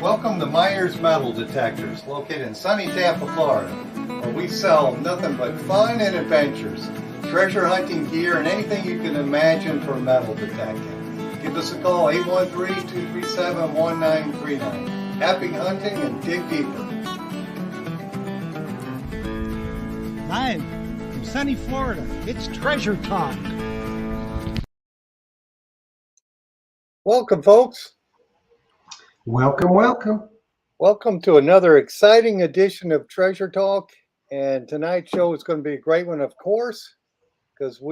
Welcome to Myers Metal Detectors, located in sunny Tampa, Florida, where we sell nothing but fun and adventures, treasure hunting gear, and anything you can imagine for metal detecting. Give us a call, 813-237-1939. Happy hunting and dig deeper. Live from sunny Florida, it's Treasure Talk. Welcome, folks. Welcome, welcome. Welcome to another exciting edition of Treasure Talk. And tonight's show is going to be a great one, of course, because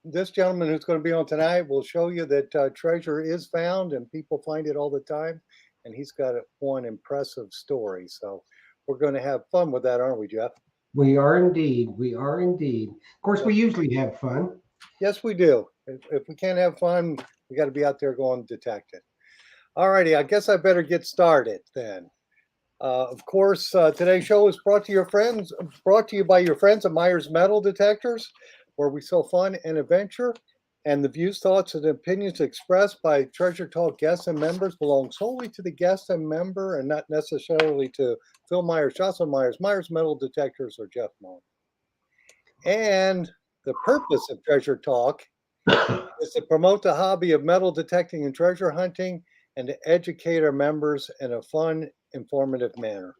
this gentleman who's going to be on tonight will show you that treasure is found and people find it all the time. And he's got one impressive story. So we're going to have fun with that, aren't we, Jeff? We are indeed. We are indeed. Of course, we usually have fun. Yes, we do. If we can't have fun, we got to be out there going detecting. All righty, I guess I better get started then. Of course, today's show is brought to you by your friends at Myers Metal Detectors, where we sell fun and adventure. And the views, thoughts, and opinions expressed by Treasure Talk guests and members belong solely to the guest and member, and not necessarily to Phil Myers, Jocelyn Myers, Myers Metal Detectors, or Jeff Moan. And the purpose of Treasure Talk is to promote the hobby of metal detecting and treasure hunting, and to educate our members in a fun, informative manner.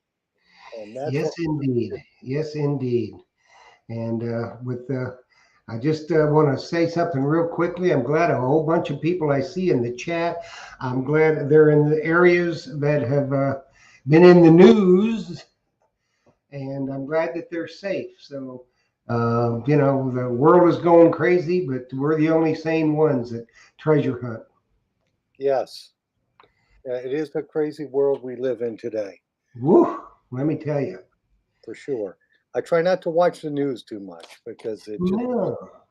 And that's yes, indeed. Yes, indeed. And I just want to say something real quickly. I'm glad a whole bunch of people I see in the chat. I'm glad they're in the areas that have been in the news, and I'm glad that they're safe. So, the world is going crazy, but we're the only sane ones that treasure hunt. Yes. It is a crazy world we live in today. Woo, let me tell you. For sure. I try not to watch the news too much because it just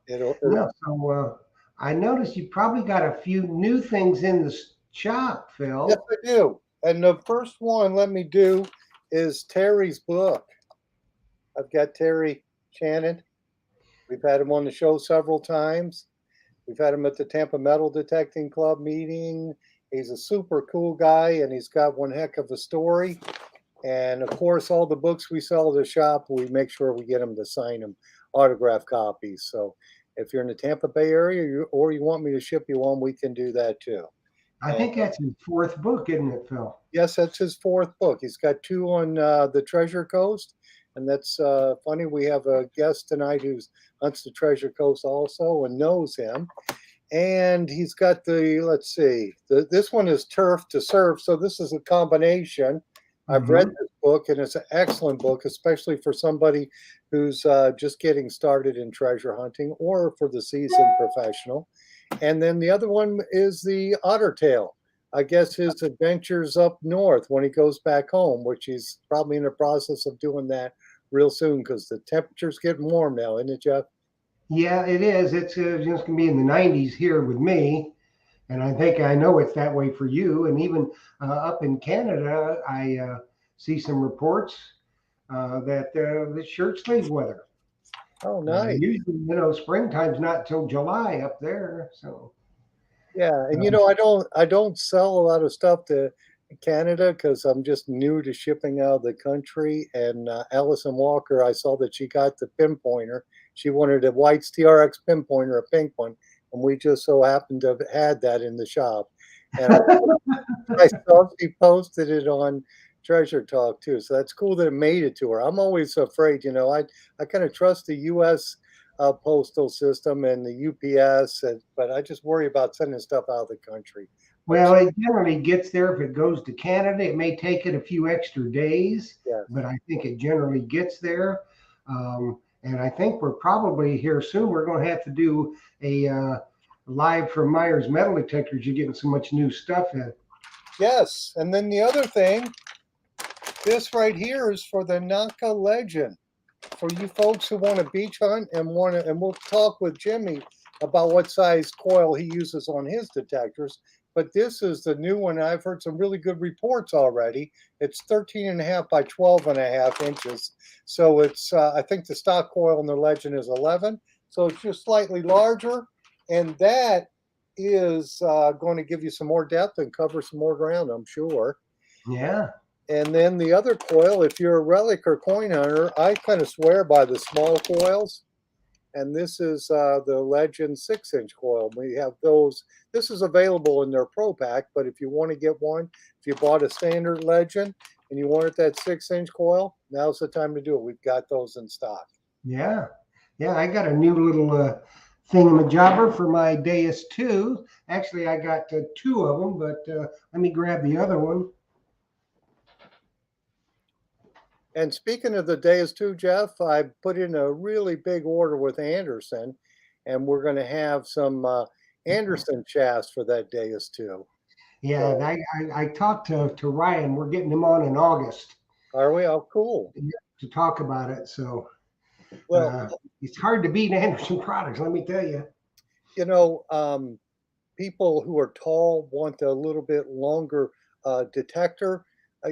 So I noticed you probably got a few new things in the shop, Phil. Yes, I do. And the first one let me do is Terry's book. I've got Terry Shannon. We've had him on the show several times. We've had him at the Tampa Metal Detecting Club meeting. He's a super cool guy, and he's got one heck of a story. And of course, all the books we sell at the shop, we make sure we get them to sign them autograph copies. So if you're in the Tampa Bay area or you want me to ship you one, we can do that too. I think that's his fourth book, isn't it, Phil? Yes, that's his fourth book. He's got two on the Treasure Coast. And that's funny. We have a guest tonight who hunts the Treasure Coast also and knows him. And he's got this one is Turf to Surf. So this is a combination. I've read this book, and it's an excellent book, especially for somebody who's just getting started in treasure hunting or for the seasoned professional. And then the other one is the Otter Tail. I guess his adventures up north when he goes back home, which he's probably in the process of doing that real soon because the temperature's getting warm now, isn't it, Jeff? Yeah, it is. It's just going to be in the 90s here with me. And I think I know it's that way for you. And even up in Canada, I see some reports that it's shirt sleeve weather. Oh, nice. Usually, springtime's not till July up there. So. Yeah, and I don't sell a lot of stuff to Canada because I'm just new to shipping out of the country. And Allison Walker, I saw that she got the pinpointer. She wanted a White's TRX pinpointer, a pink one, and we just so happened to have had that in the shop. And I saw she posted it on Treasure Talk too, so that's cool that it made it to her. I'm always afraid, I kind of trust the U.S. Postal system and the UPS, but I just worry about sending stuff out of the country. Well, it generally gets there. If it goes to Canada, it may take it a few extra days, but I think it generally gets there. And I think we're probably here soon. We're going to have to do a live from Myers Metal Detectors. You're getting so much new stuff in. Yes, and then the other thing, this right here is for the Naka Legend. For you folks who want to beach hunt and we'll talk with Jimmy about what size coil he uses on his detectors. But this is the new one. I've heard some really good reports already. It's 13.5 by 12.5 inches. So it's, I think the stock coil in the Legend is 11. So it's just slightly larger. And that is going to give you some more depth and cover some more ground, I'm sure. Yeah. And then the other coil, if you're a relic or coin hunter, I kind of swear by the small coils. And this is the Legend 6-inch coil. We have those. This is available in their Pro Pack, but if you want to get one, if you bought a standard Legend and you wanted that 6-inch coil, now's the time to do it. We've got those in stock. Yeah. Yeah. I got a new little thingamajobber for my Deus 2. Actually, I got two of them, but let me grab the other one. And speaking of the Deus 2, Jeff, I put in a really big order with Anderson, and we're going to have some Anderson shafts for that Deus 2. Yeah, So, I talked to Ryan. We're getting him on in August are we? Oh, cool. to talk about it. So Well, it's hard to beat Anderson products, let me tell you. you know, people who are tall want a little bit longer detector.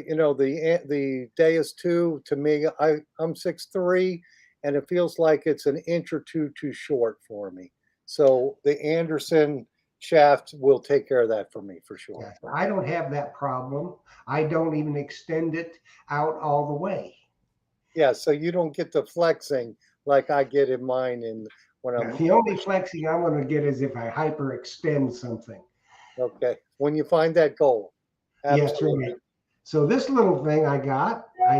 You know, the Deus 2 to me, I'm 6'3", and it feels like it's an inch or two too short for me. So the Anderson shaft will take care of that for me for sure. Yeah, I don't have that problem. I don't even extend it out all the way. Yeah, so you don't get the flexing like I get in mine in when I'm The only flexing I'm going to get is if I hyperextend something. okay. When you find that goal. Yes, Absolutely. right. So this little thing I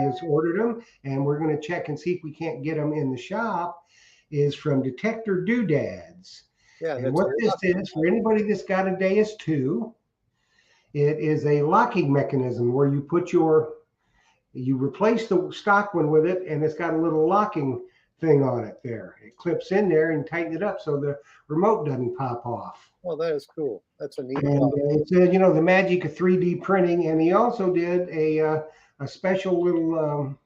just ordered them, and we're going to check and see if we can't get them in the shop, is from Detector Doodads. Yeah, And that's what a this lot. is, for anybody that's got a Deus 2, it is a locking mechanism where you replace the stock one with it, and it's got a little locking thing on it there. It clips in there and tighten it up so the remote doesn't pop off. Well, that is cool. That's a neat And job. it said, the magic of 3D printing. And he also did a special little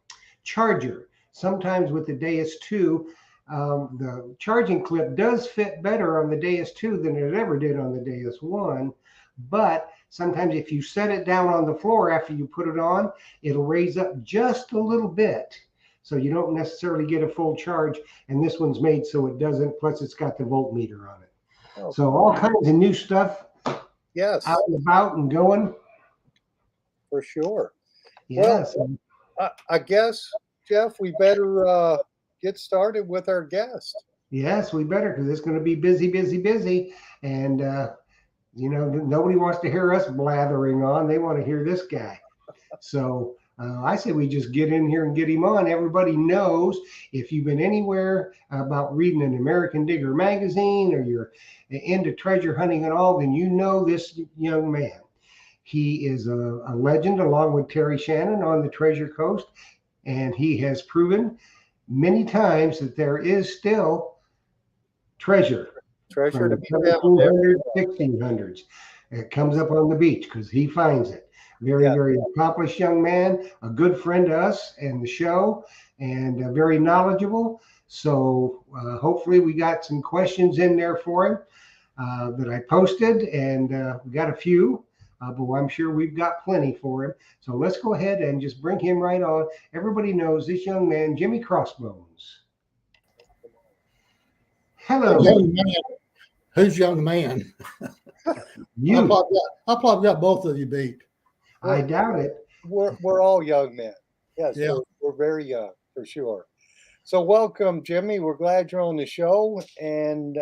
charger. Sometimes with the Deus 2, the charging clip does fit better on the Deus 2 than it ever did on the Deus 1. But sometimes if you set it down on the floor after you put it on, it'll raise up just a little bit. So you don't necessarily get a full charge. And this one's made so it doesn't. Plus, it's got the voltmeter on it. Oh, So all kinds of new stuff yes, out and about and going. for sure. Yes. I guess, Jeff, we better get started with our guest. Yes, we better, because it's going to be busy, busy, busy. And, nobody wants to hear us blathering on. They want to hear this guy. So I say we just get in here and get him on. Everybody knows, if you've been anywhere about reading an American Digger magazine, or you're into treasure hunting at all, then you know this young man. He is a legend, along with Terry Shannon, on the Treasure Coast. And he has proven many times that there is still treasure Treasure from to the be found. 1700s, 1600s. It comes up on the beach because he finds it. Very, Yeah. very accomplished young man, a good friend to us and the show, and very knowledgeable. So hopefully we got some questions in there for him that I posted, and we got a few, but I'm sure we've got plenty for him. So let's go ahead and just bring him right on. Everybody knows this young man, Jimmy Crossbones. Hello. Young man. Who's young man? You. I probably got both of you beat. I doubt it. We're all young men. Yes, Yeah. we're very young for sure. So welcome, Jimmy. We're glad you're on the show, and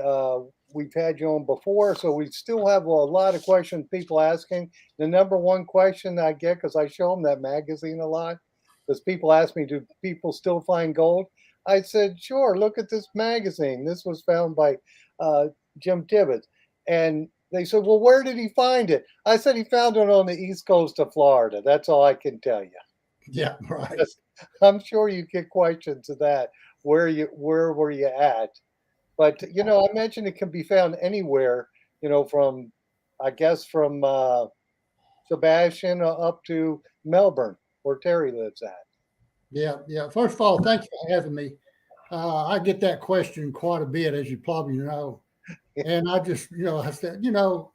we've had you on before, so we still have a lot of questions people asking. The number one question I get, because I show them that magazine a lot, because people ask me, do people still find gold? I said, sure, look at this magazine. This was found by Jim Tibbetts. And they said, well, where did he find it? I said he found it on the east coast of Florida. That's all I can tell you. Yeah, right. I'm sure you get questions of that. Where were you at? But I mentioned it can be found anywhere. From Sebastian up to Melbourne, where Terry lives at. Yeah. First of all, thank you for having me. I get that question quite a bit, as you probably know. And I just, I said,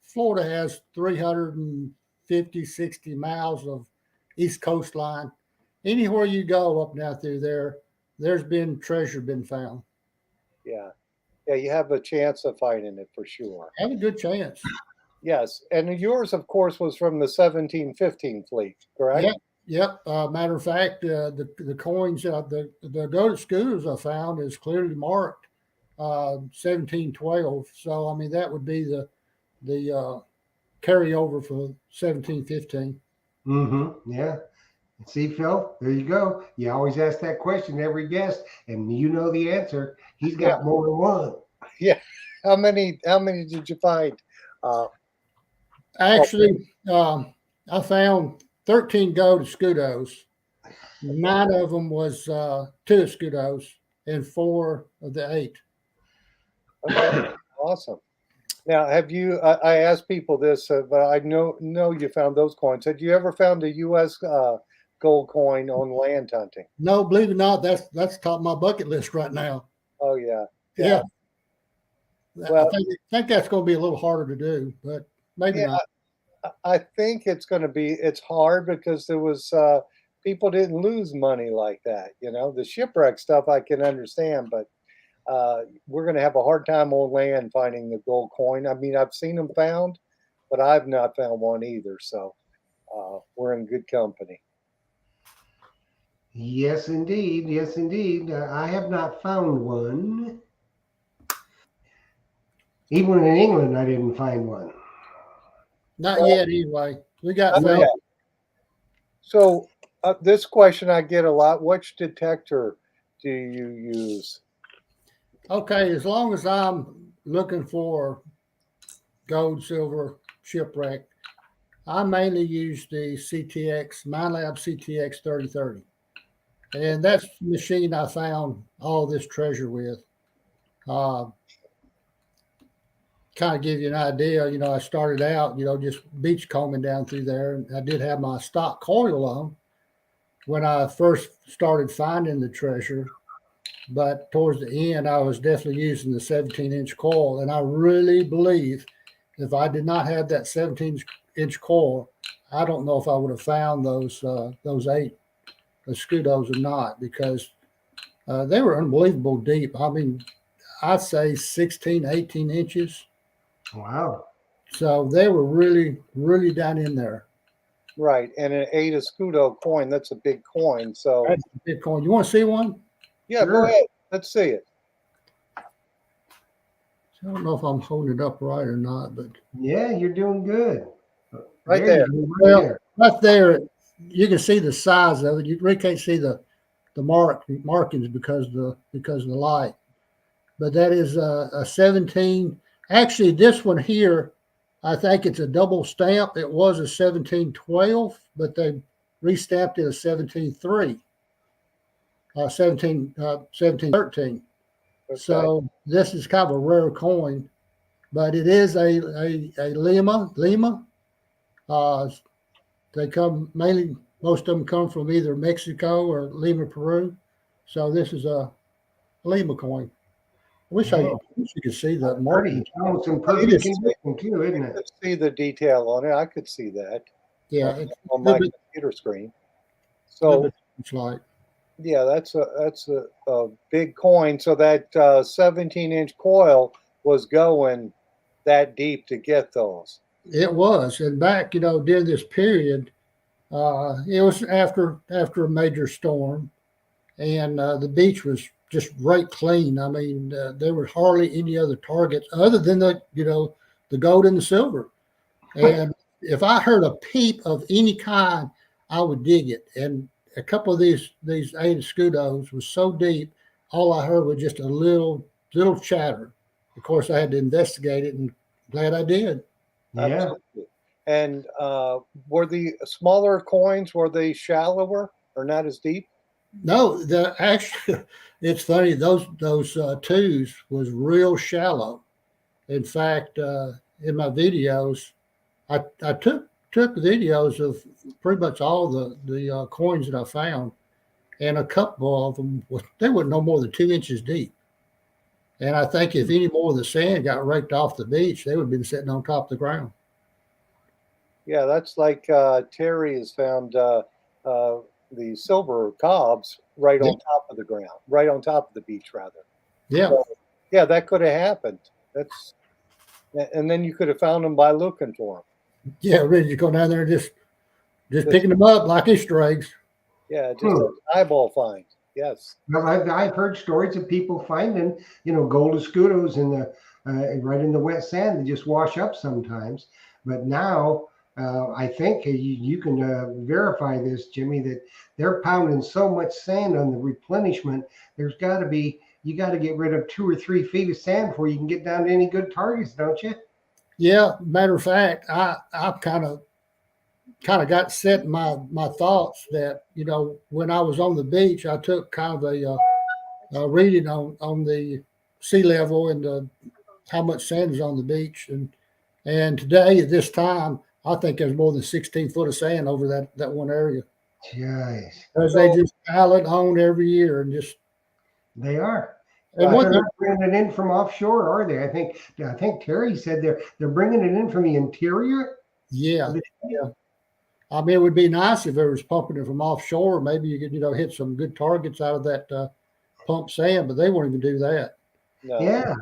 Florida has 350, 60 miles of East coastline. Anywhere you go up down through there, there's been treasure been found. Yeah, you have a chance of finding it for sure. Have a good chance. Yes, and yours, of course, was from the 1715 fleet, correct? Yep, yep. Matter of fact, the coins, the gold scooters I found is clearly marked 1712. So I mean that would be the carryover for 1715. Mm-hmm. Yeah. See, Phil, there you go. You always ask that question to every guest, and you know the answer. He's Yeah, got more than one. yeah. How many did you find? Uh, oh, Actually, I found 13 gold scudos. 9 of them was two scudos, and 4 of the 8. okay, awesome. Now, have you? I asked people this, but I know you found those coins. Had you ever found a U.S. Gold coin on land hunting? No, believe it or not, that's top of my bucket list right now. Oh yeah, yeah. Yeah, I Well, think that's going to be a little harder to do, but maybe yeah. not. I think it's hard because there was people didn't lose money like that. The shipwreck stuff I can understand, but we're going to have a hard time on land finding the gold coin. I mean, I've seen them found, but I've not found one either. So we're in good company. Yes, indeed. Yes, indeed. I have not found one. Even in England, I didn't find one. Not Well, yet, anyway. We got not No. yet. found. So this question I get a lot: which detector do you use? Okay, as long as I'm looking for gold, silver, shipwreck, I mainly use the CTX, MineLab CTX 3030. And that's the machine I found all this treasure with. Uh, kind of give you an idea, I started out, just beach combing down through there. And I did have my stock coil on when I first started finding the treasure. But towards the end, I was definitely using the 17-inch coil. And I really believe if I did not have that 17-inch coil, I don't know if I would have found those 8 scudos or not, because they were unbelievable deep. I mean, I'd say 16, 18 inches. Wow. So they were really, really down in there. Right, and an 8 Escudo coin. That's a big coin. So That's a big coin. You want to see one? yeah, go Sure. ahead. Let's see it. I don't know if I'm holding it up right or not, but Yeah, you're doing good. Right There there. you go, right well, there. right there, you can see the size of it. You really can't see the markings because of the light. But that is a 17. Actually, this one here, I think it's a double stamp. It was a 1712, but they restamped it a 17.3, 1713. Okay. So this is kind of a rare coin, but it is a Lima. Uh, they come mainly, most of them come from either Mexico or Lima, Peru. So this is a Lima coin. I Oh, wish you could see the pretty. markings. It's almost in You perfect could condition too, isn't you it? could see the detail on it. I could see that Yeah, on, it's on a my little computer screen. little So bit it's like yeah, that's a big coin. So that 17-inch coil was going that deep to get those. it was. And back, during this period, it was after a major storm, and the beach was just right clean. I mean, there were hardly any other targets other than the gold and the silver. And if I heard a peep of any kind, I would dig it. And a couple of these 8 scudos was so deep, all I heard was just a little chatter. Of course, I had to investigate it, and glad I did. Yeah. Absolutely. And were the smaller coins, were they shallower or not as deep? No, the actually, it's funny. Those twos was real shallow. In fact, in my videos, I took videos of pretty much all the coins that I found, and a couple of them they were no more than 2 inches deep. And I think if any more of the sand got raked off the beach, they would have been sitting on top of the ground. Yeah, that's like Terry has found the silver cobs right Yeah, on top of the ground, right on top of the beach, rather. yeah. So, yeah, that could have happened. That's And then you could have found them by looking for them. Yeah, really, you go down there and just picking them up like Easter eggs. Yeah, just an eyeball find. Yes. Well, I've heard stories of people finding, gold escudos in the right in the wet sand. They just wash up sometimes. But now, I think you can verify this, Jimmy, that they're pounding so much sand on the replenishment. You got to get rid of 2 or 3 feet of sand before you can get down to any good targets, don't you? Yeah, matter of fact, I kind of got set in my thoughts that when I was on the beach, I took kind of a reading on the sea level and how much sand is on the beach, and today at this time, I think there's more than 16 foot of sand over that one area. Jeez. Because they just pile it on every year and just. They are. And They're not bringing it in from offshore, are they? I think Terry said they're bringing it in from the interior. Yeah. I mean, it would be nice if it was pumping it from offshore. Maybe you could, hit some good targets out of that pumped sand, but they won't even do that. No. Yeah,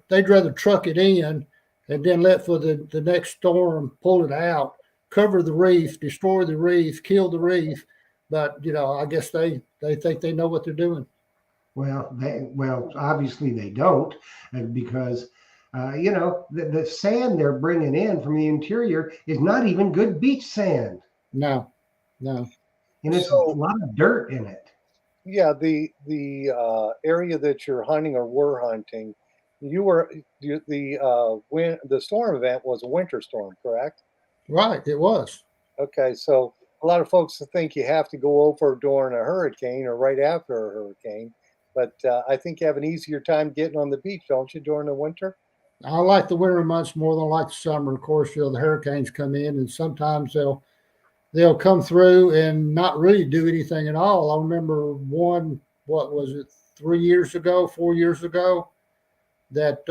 they'd rather truck it in and then let for the next storm pull it out, cover the reef, destroy the reef, kill the reef. But I guess they think they know what they're doing. Well, obviously they don't, because the sand they're bringing in from the interior is not even good beach sand. No. And it's a lot of dirt in it. Yeah, the area that you're hunting or were hunting, the storm event was a winter storm, correct? Right, it was. Okay, so a lot of folks think you have to go over during a hurricane or right after a hurricane, but I think you have an easier time getting on the beach, don't you, during the winter? I like the winter months more than I like the summer. Of course, the hurricanes come in, and sometimes they'll come through and not really do anything at all. I remember one, what was it, 4 years ago, that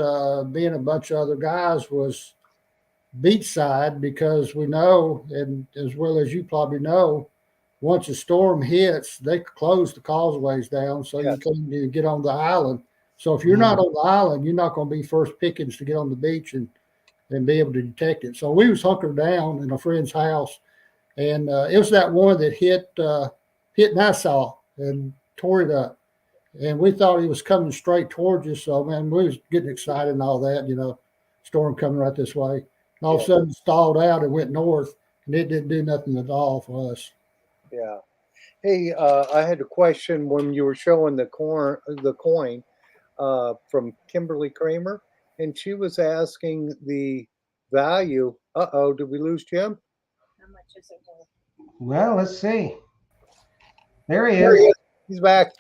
me and a bunch of other guys was beachside, because we know, and as well as you probably know, once a storm hits, they close the causeways down, so Yes. you can't even get on the island. So if you're not on the island, you're not going to be first pickings to get on the beach and be able to detect it. So we was hunkered down in a friend's house, and it was that one that hit Nassau and tore it up. And we thought he was coming straight towards us. So, man, we was getting excited and all that, storm coming right this way. And all of a sudden it stalled out and went north, and it didn't do nothing at all for us. Yeah. Hey, I had a question when you were showing the coin from Kimberly Kramer, and she was asking the value. Did we lose Jim? How much is it worth? Well, let's see. There he is. He's back.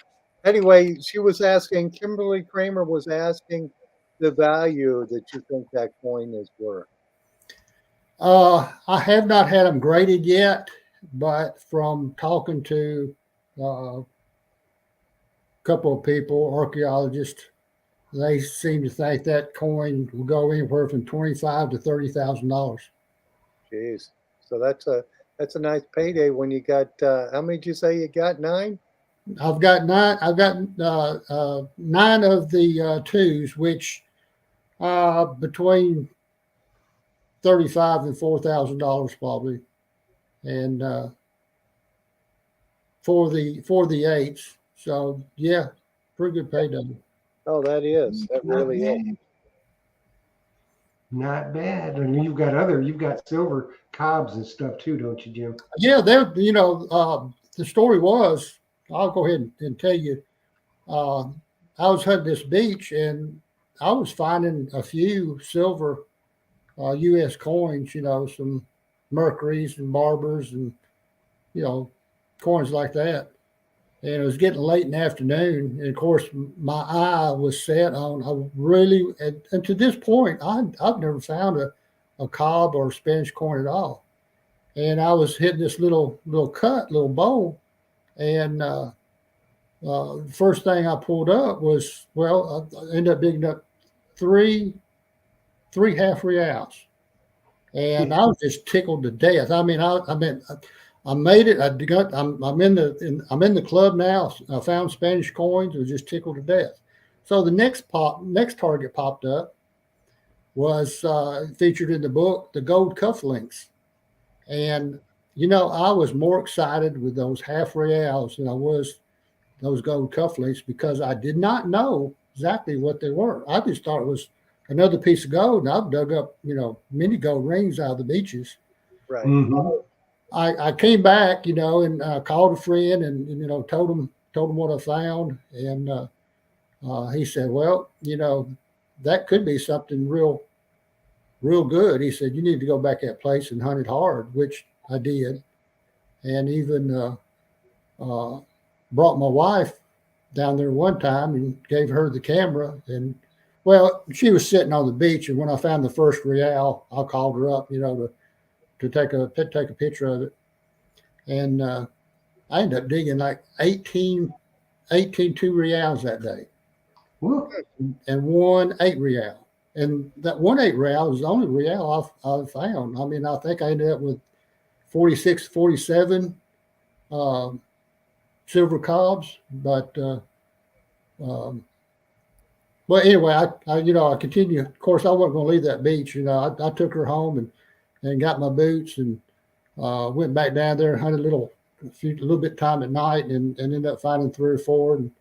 Anyway, Kimberly Kramer was asking the value that you think that coin is worth. I have not had them graded yet, but from talking to a couple of people, archaeologists, they seem to think that coin will go anywhere from $25,000 to $30,000. Jeez. So that's a nice payday when you got how many did you say you got? 9? I've got 9. I've got 9 of the twos, which between $35,000 and $4,000 probably, and for the eights. So yeah, pretty good payday. Oh, that really is. Not bad. And you've got silver cobs and stuff too, don't you, Jim? Yeah, the story was, I'll go ahead and tell you, I was hunting this beach and I was finding a few silver U.S. coins, some Mercuries and Barbers and, coins like that. And it was getting late in the afternoon. And of course, my eye was set on and to this point, I've never found a cob or a Spanish coin at all. And I was hitting this little bowl. And first thing I pulled up was, I ended up digging up three half reals. And I was just tickled to death. I mean, I made it. I'm in the club now. I found Spanish coins. I was just tickled to death. So the next target popped up, was featured in the book, the gold cufflinks. And, I was more excited with those half reals than I was those gold cufflinks because I did not know exactly what they were. I just thought it was another piece of gold. And I've dug up, many gold rings out of the beaches. Right. Mhm. I came back, and called a friend and told him what I found. And he said, well, that could be something real good. He said, you need to go back that place and hunt it hard, which I did. And even brought my wife down there one time and gave her the camera. And well, she was sitting on the beach. And when I found the first real, I called her up, to take a picture of it. And I ended up digging like 18 2 reals that day Woo. and 1 8 real. And that 1 8 real is the only real I've found. I mean, I think I ended up with 46, 47 silver cobs, but well, anyway, I continue. Of course, I wasn't going to leave that beach. I took her home and got my boots and went back down there and hunted a little bit time at night and ended up finding 3 or 4. And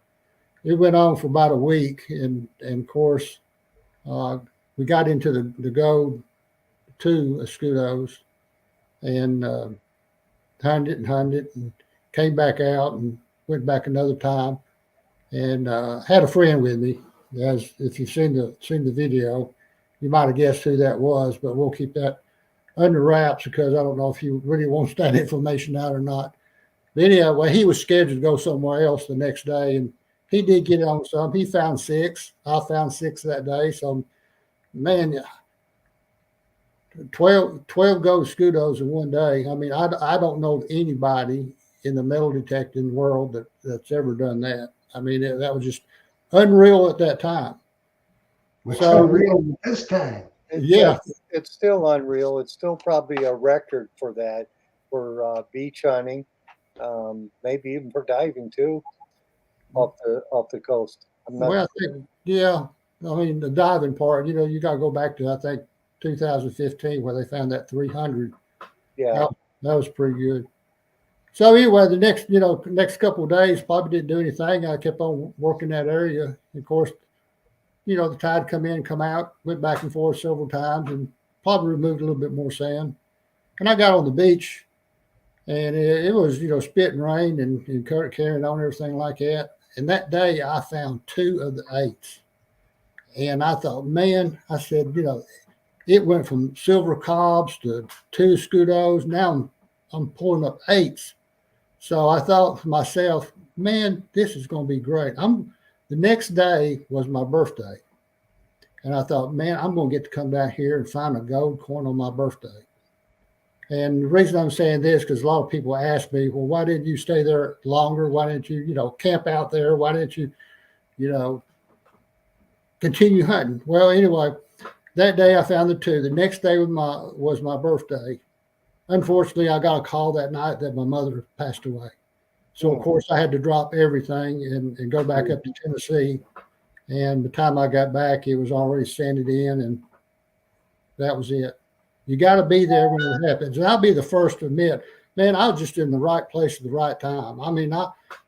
it went on for about a week. And of course, we got into the gold 2 escudos and hunted and came back out and went back another time and had a friend with me. As if you've seen the video, you might have guessed who that was, but we'll keep that under wraps because I don't know if you really wants that information out or not. But anyway, he was scheduled to go somewhere else the next day, and he did get on some. He found 6. I found 6 that day. So, man, 12 gold scudos in one day. I mean, I don't know anybody in the metal detecting world that's ever done that. I mean, that was just unreal at that time. What's So- unreal this time? Yeah. It's still unreal. It's still probably a record for that, for beach hunting, maybe even for diving too, off the coast. I'm not Well, I think, yeah. I mean, the diving part, you got to go back to, I think, 2015 where they found that 300. yeah. That was pretty good. So anyway, the next couple of days probably didn't do anything. I kept on working that area. Of course, the tide come in, come out, went back and forth several times and probably removed a little bit more sand. And I got on the beach and it was, spit and rain and carrying on everything like that. And that day I found 2 of the 8s. And I thought, man, I said, it went from silver cobs to 2 scudos. Now I'm pulling up 8s. So I thought to myself, man, this is going to be great. The next day was my birthday. And I thought, man, I'm going to get to come down here and find a gold coin on my birthday. And the reason I'm saying this, because a lot of people ask me, well, why didn't you stay there longer? Why didn't you, camp out there? Why didn't you, continue hunting? Well, anyway, that day I found the 2. The next day was my birthday. Unfortunately, I got a call that night that my mother passed away. So, of course, I had to drop everything and go back up to Tennessee. And by the time I got back, it was already sanded in, and that was it. You got to be there when it happens. And I'll be the first to admit, man, I was just in the right place at the right time. I mean,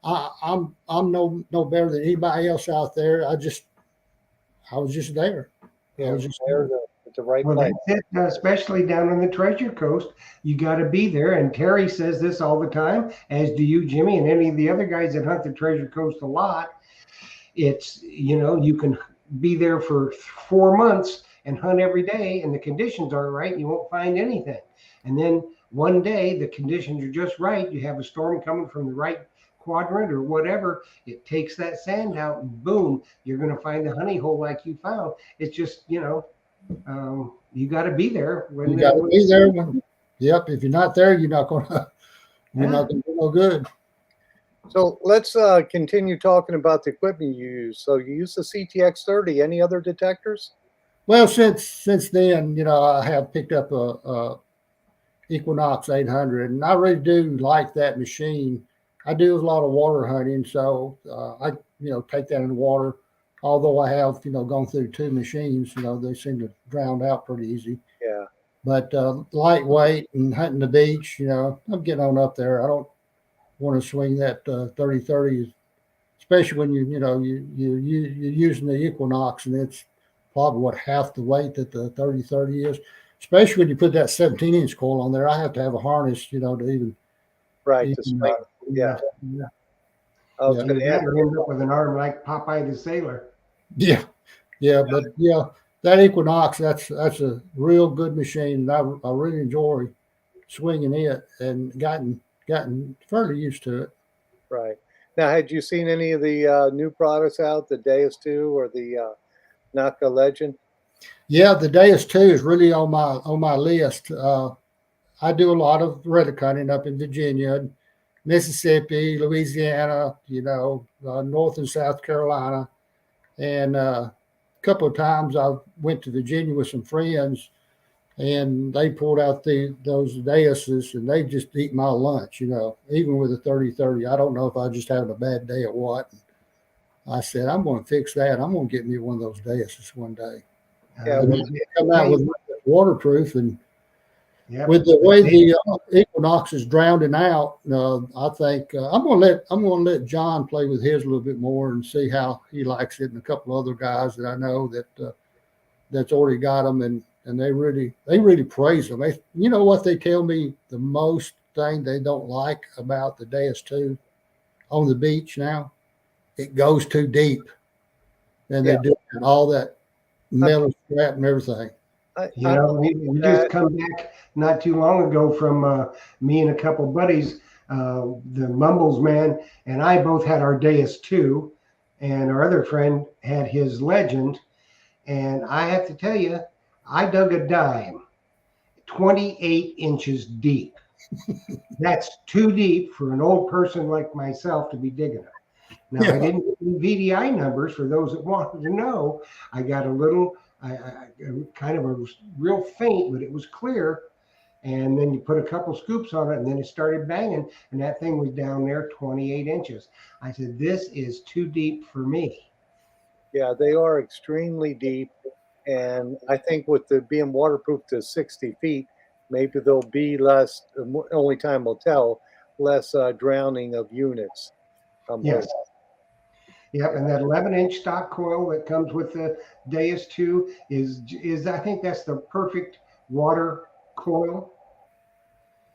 I'm no better than anybody else out there. I was just there. Yeah, I was just there at the right Well, place. that's it, especially down on the Treasure Coast. You got to be there. And Terry says this all the time, as do you, Jimmy, and any of the other guys that hunt the Treasure Coast a lot. It's, you can be there for 4 months and hunt every day, and the conditions aren't right, you won't find anything. And then one day, the conditions are just right. You have a storm coming from the right quadrant or whatever. It takes that sand out, and boom, you're going to find the honey hole like you found. It's just, you got to be there. You got to be there. Yep. If you're not there, you're not going to do no good. So let's continue talking about the equipment you use. So you use the CTX 30. Any other detectors? Well, since then, I have picked up a Equinox 800, and I really do like that machine. I do a lot of water hunting, so I take that in the water. although I have, gone through two machines, they seem to drown out pretty easy. Yeah. But lightweight and hunting the beach, I'm getting on up there. I don't want to swing that 30-30, especially when you're using the Equinox, and it's probably what half the weight that the 30-30 is. Especially when you put that 17-inch coil on there, I have to have a harness, to even Right. even, To swing. Yeah. yeah, I was Yeah. going to You ask. never end up with an arm like Popeye the Sailor. yeah, yeah. But yeah, that Equinox, that's a real good machine. And I really enjoy swinging it and gotten fairly used to it. Right. Now, had you seen any of the new products out, the Deus 2 or the Naka Legend? Yeah, the Deus 2 is really on my list. I do a lot of relic hunting up in Virginia, Mississippi, Louisiana, North and South Carolina, and a couple of times I went to Virginia with some friends, and they pulled out those Deuses, and they just eat my lunch. Even with a 30-30, I don't know if I was just having a bad day or what. I said, I'm going to fix that. I'm going to get me one of those Deuses one day. Yeah, And well, they come out with waterproof, and Yep. with the way the Equinox is drowning out, I think I'm gonna let John play with his a little bit more and see how he likes it, and a couple other guys that I know that's already got them, and they really praise them. You know what they tell me the most thing they don't like about the Deus 2 on the beach now? It goes too deep, and they Yeah. do all that metal strap and everything. I We just come back not too long ago from me and a couple buddies, the Mumbles man and I both had our Deus 2, and our other friend had his Legend. And I have to tell you, I dug a dime 28 inches deep. That's too deep for an old person like myself to be digging it. Now, I didn't get any VDI numbers for those that wanted to know. I got a little, kind of a real faint, but it was clear. And then you put a couple scoops on it, and then it started banging, and that thing was down there 28 inches. I said, this is too deep for me. Yeah, they are extremely deep, and I think with the being waterproof to 60 feet, maybe there'll be less. Only time will tell. Less drowning of units. Yes. Yep, and that 11-inch stock coil that comes with the Deus 2 is I think that's the perfect water coil.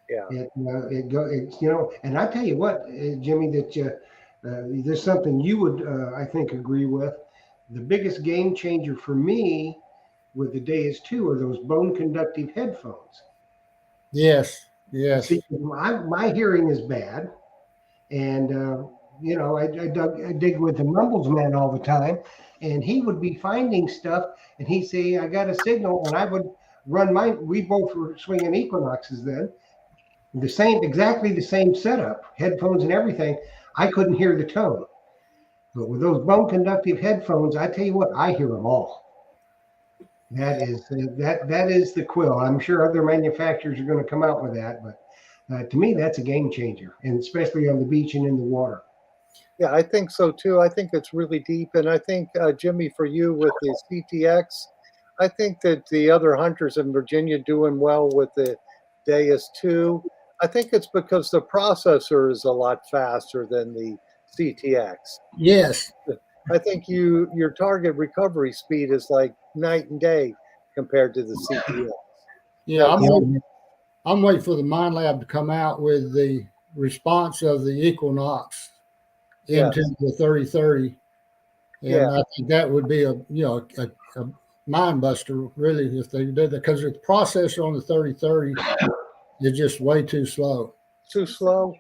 Yeah. It's and I tell you what, Jimmy, that there's something you would I think agree with. The biggest game changer for me with the Deus 2 are those bone conductive headphones. Yes. See, my hearing is bad, and I dig with the Mumbles man all the time, and he would be finding stuff, and he'd say, I got a signal, and I would run mine. We both were swinging Equinoxes then. Exactly the same setup, headphones and everything. I couldn't hear the tone. But with those bone conductive headphones, I tell you what, I hear them all. That is the quill. I'm sure other manufacturers are going to come out with that, but to me, that's a game changer, and especially on the beach and in the water. Yeah, I think so too. I think it's really deep, and I think Jimmy, for you with the CTX, I think that the other hunters in Virginia doing well with the Deus 2. I think it's because the processor is a lot faster than the CTX. Yes. I think your target recovery speed is like night and day compared to the CTX. Yeah, I'm waiting for the Mind Lab to come out with the response of the Equinox into the 30-30, and I think that would be a mind buster really if they did that, because the processor on the 30-30 is just way too slow. Too slow.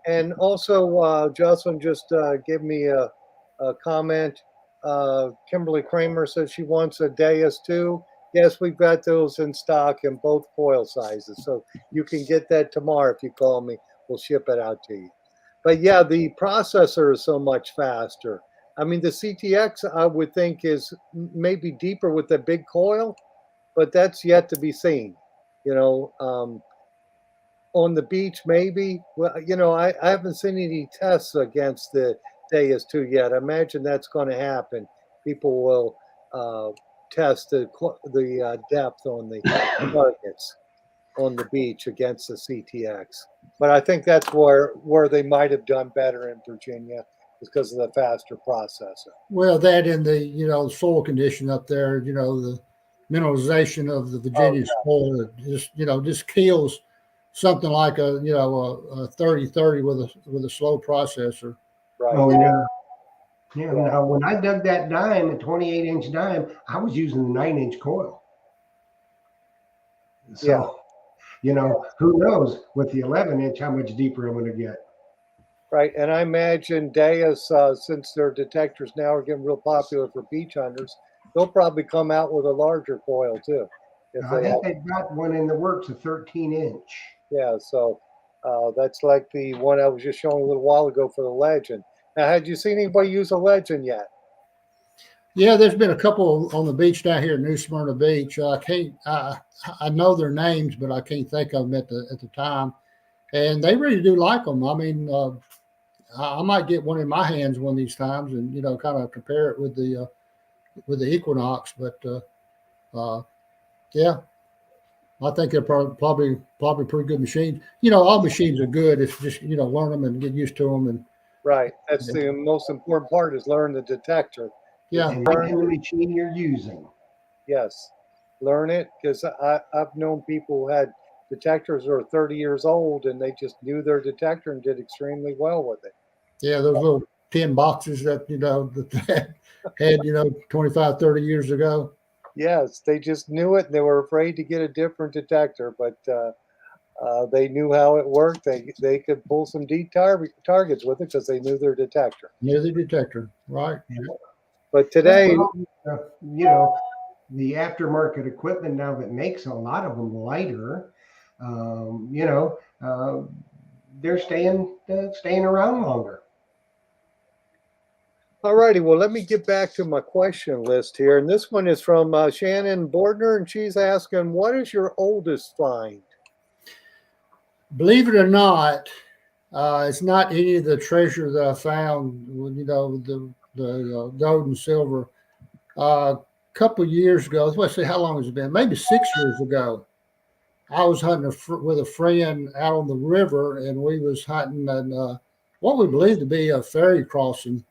And also, Jocelyn just gave me a comment. Kimberly Kramer says she wants a Deus 2. Yes, we've got those in stock in both coil sizes. So you can get that tomorrow if you call me. We'll ship it out to you. But yeah, the processor is so much faster. I mean, the CTX, I would think, is maybe deeper with the big coil, but that's yet to be seen. On the beach, maybe. Well, I haven't seen any tests against the Deus 2 yet. I imagine that's going to happen people will test the depth on the targets on the beach against the CTX. But I think that's where they might have done better in Virginia, is because of the faster processor. Well, that and the soil condition up there, the mineralization of the Virginia soil just kills something like a 30-30 with a slow processor. Right. Oh, yeah. Yeah. Now, when I dug that dime, a 28-inch dime, I was using the 9-inch coil. So, who knows with the 11-inch how much deeper I'm going to get. Right, and I imagine Deus, since their detectors now are getting real popular for beach hunters, they'll probably come out with a larger coil too. I think they've got one in the works, a 13-inch. Yeah, so that's like the one I was just showing a little while ago for the Legend. Now, had you seen anybody use a Legend yet? Yeah, there's been a couple on the beach down here at New Smyrna Beach. I know their names, but I can't think of them at the time. And they really do like them. I mean, I might get one in my hands one of these times, and kind of compare it with the Equinox. But yeah, I think they're probably pretty good machines. All machines are good. It's just learn them and get used to them. And right, that's the most important part, is learn the detector. Yeah, and learn the machine you're using. Yes, learn it, because I've known people who had detectors that are 30 years old and they just knew their detector and did extremely well with it. Yeah, those little tin boxes that that had 25, 30 years ago. Yes, they just knew it and they were afraid to get a different detector, but they knew how it worked. They could pull some deep targets with it because they knew their detector. Knew the detector, right? But today, The aftermarket equipment now that makes a lot of them lighter, they're staying around longer. all righty, well, let me get back to my question list here. And this one is from Shannon Bordner, and she's asking, what is your oldest find? Believe it or not, it's not any of the treasure that I found. The gold and silver. A couple of years ago, let's see, how long has it been? Maybe 6 years ago. I was hunting with a friend out on the river, and we was hunting what we believed to be a ferry crossing,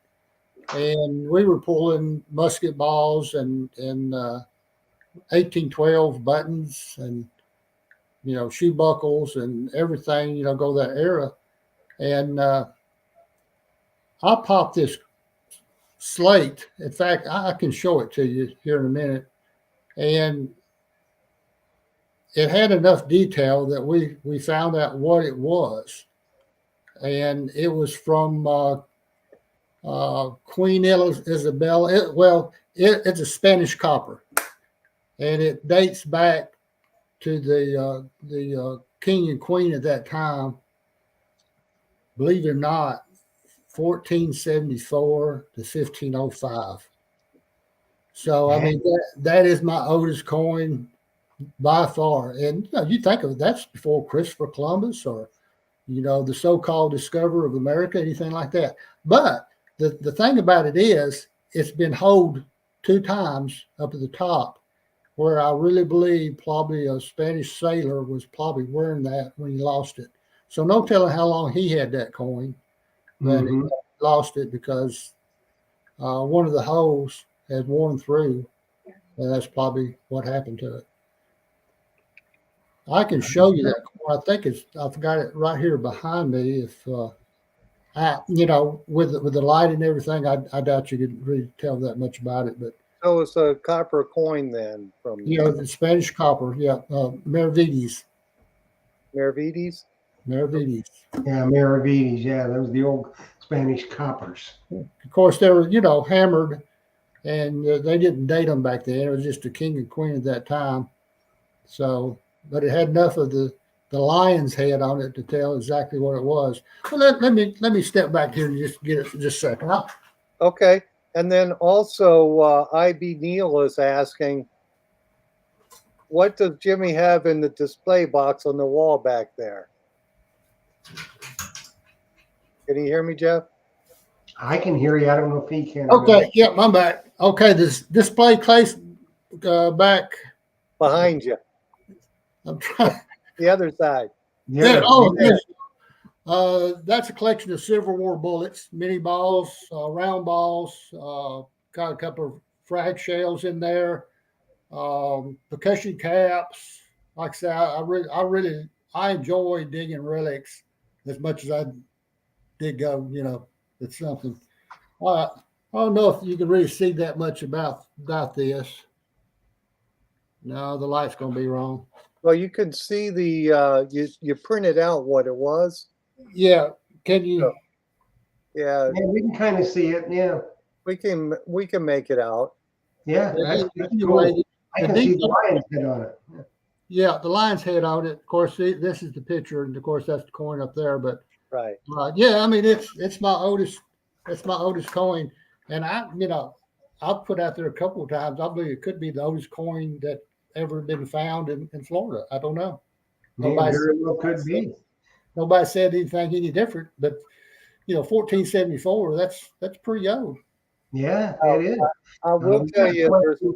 and we were pulling musket balls and 1812 buttons and shoe buckles and everything, go that era. And I popped this slate. In fact, I can show it to you here in a minute. And it had enough detail that we found out what it was. And it was from Queen Isabel. It's a Spanish copper. And it dates back to the king and queen at that time. Believe it or not, 1474 to 1505. So I mean that is my oldest coin by far. And you think of it, that's before Christopher Columbus or the so-called discoverer of America, anything like that. But the thing about it is, it's been holed 2 times up at the top, where I really believe probably a Spanish sailor was probably wearing that when he lost it. So no telling how long he had that coin, but he lost it because one of the holes had worn through, and that's probably what happened to it. I can show you that coin. I've got it right here behind me. If with the light and everything, I doubt you could really tell that much about it, but. So it's a copper coin then from The Spanish copper, Maravedis. Maravedis? Maravedis. Yeah, Maravedis. Yeah, those are the old Spanish coppers. Of course, they were, hammered, and they didn't date them back then. It was just a king and queen at that time. So, but it had enough of the lion's head on it to tell exactly what it was. Well, let me step back here and just get it for just a second. Okay. And then also, IB Neal is asking, what does Jimmy have in the display box on the wall back there? Can you hear me, Jeff? I can hear you. I don't know if he can. or not. Okay, yep, I'm back. Okay, this display case back. Behind you, I'm trying. the other side. Yeah, Yeah. oh, yes. That's a collection of Civil War bullets, mini balls, round balls, got a couple of frag shells in there, percussion caps. Like I said, I enjoy digging relics as much as I did go. It's something. I don't know if you can really see that much about this. No, the light's gonna be wrong. Well, you can see the you printed out what it was. Yeah, can you? Yeah, Yeah, we can kind of see it. Yeah. we can make it out. Yeah. That's Anyway, cool. I the can see the detail- lion's head on it. Yeah, the lion's head on it. Of course, this is the picture, and of course that's the coin up there. But Right. yeah, I mean it's my oldest coin, and I've put out there a couple of times. I believe it could be the oldest coin that ever been found in Florida. I don't know. Yeah, Nobody, very well could be. nobody said anything any different, but 1474. That's pretty old. Yeah, it is. I will Um, tell you, yeah.